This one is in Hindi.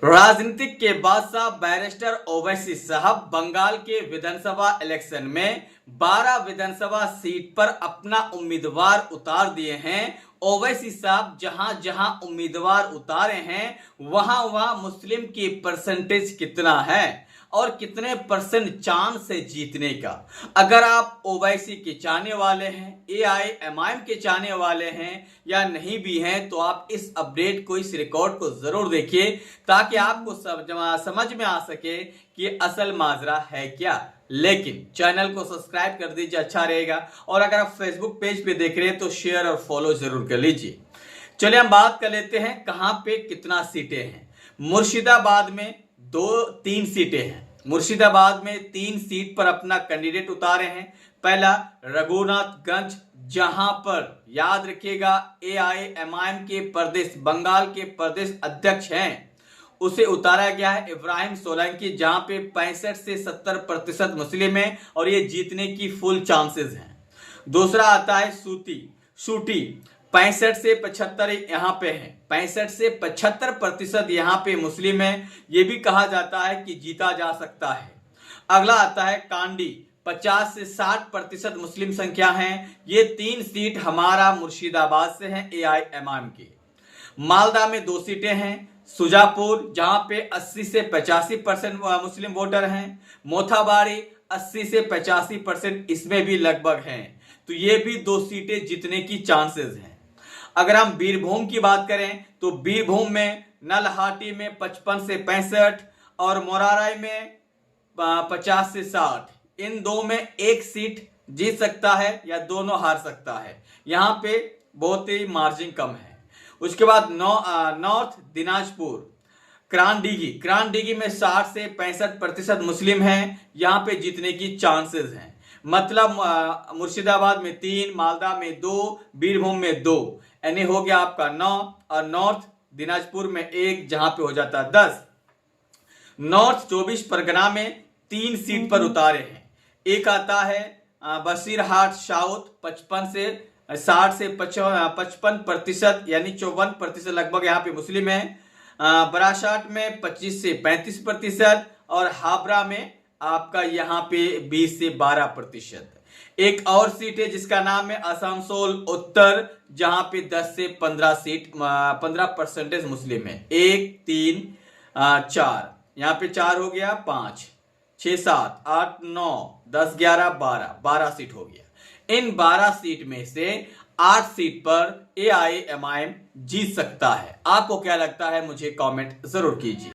राजनीतिक के बादशाह बैरिस्टर ओवैसी साहब बंगाल के विधानसभा इलेक्शन में 12 विधानसभा सीट पर अपना उम्मीदवार उतार दिए हैं। ओवैसी साहब जहां जहां उम्मीदवार उतारे हैं वहां वहां मुस्लिम की परसेंटेज कितना है और कितने परसेंट चांस है जीतने का। अगर आप ओवैसी के चाहने वाले हैं, एआईएमआईएम के चाहने वाले हैं या नहीं भी हैं, तो आप इस अपडेट को, इस रिकॉर्ड को जरूर देखिए ताकि आपको समझ में आ सके कि असल माजरा है क्या। लेकिन चैनल को सब्सक्राइब कर दीजिए, अच्छा रहेगा। और अगर आप फेसबुक पेज पे देख रहे हैं तो शेयर और फॉलो जरूर कर लीजिए। चलिए हम बात कर लेते हैं कहां पे कितना सीटें हैं। मुर्शिदाबाद में 3 सीटें हैं। मुर्शिदाबाद में 3 सीट पर अपना कैंडिडेट उतारे हैं। पहला रघुनाथगंज, जहां पर याद रखिएगा एआईएमआईएम के प्रदेश बंगाल के प्रदेश अध्यक्ष हैं, उसे उतारा गया है इब्राहिम सोलंकी, जहां पे 65 से 70% मुस्लिम है और ये जीतने की फुल चांसेस हैं। दूसरा आता है सूटी 65 से 75 यहां पे है, 65 से 75% यहां पे मुस्लिम है। ये भी कहा जाता है कि जीता जा सकता है। अगला आता है कांडी, 50 से 60% मुस्लिम संख्या है। ये 3 सीट हमारा मुर्शिदाबाद से है एआईएमआईएम की। मालदा में 2 सीटें हैं। सुजापुर, जहां पे 80 से 85% मुस्लिम वोटर हैं। मोथाबाड़ी 80 से 85%, इसमें भी लगभग हैं। तो ये भी 2 सीटें जीतने की चांसेस हैं। अगर हम बीरभूम की बात करें तो बीरभूम में नलहाटी में 55 से 65 और मोराराई में 50 से 60, इन 2 में एक सीट जीत सकता है या दोनों हार सकता है। यहां पे बहुत ही मार्जिन कम है। उसके बाद नॉर्थ दिनाजपुर, क्रांडिगी में 60 से 65% मुस्लिम हैं। यहां पे जीतने की चांसेस हैं। मतलब मुर्शिदाबाद में 3, मालदा में 2, बीरभूम में 2, यानी हो गया आपका 9, और नॉर्थ दिनाजपुर में 1, जहां पे हो जाता है 10। नॉर्थ 24 परगना में 3 सीट पर उतारे हैं। एक आता है बसीरहाट साउथ, 55 से 60 से 55%, यानी 54% लगभग यहाँ पे मुस्लिम है। बरासात में 25 से 35% और हावड़ा में आपका यहाँ पे 20 से 12%। एक और सीट है जिसका नाम है आसनसोल उत्तर, जहां पे 10 से 15% मुस्लिम है। 1, 3, 4, यहाँ पे 4 हो गया, 5, 6, 7, 8, 9, 10, 11, 12 सीट हो गया। इन 12 सीट में से 8 सीट पर एआईएमआईएम जीत सकता है। आपको क्या लगता है, मुझे कमेंट जरूर कीजिए।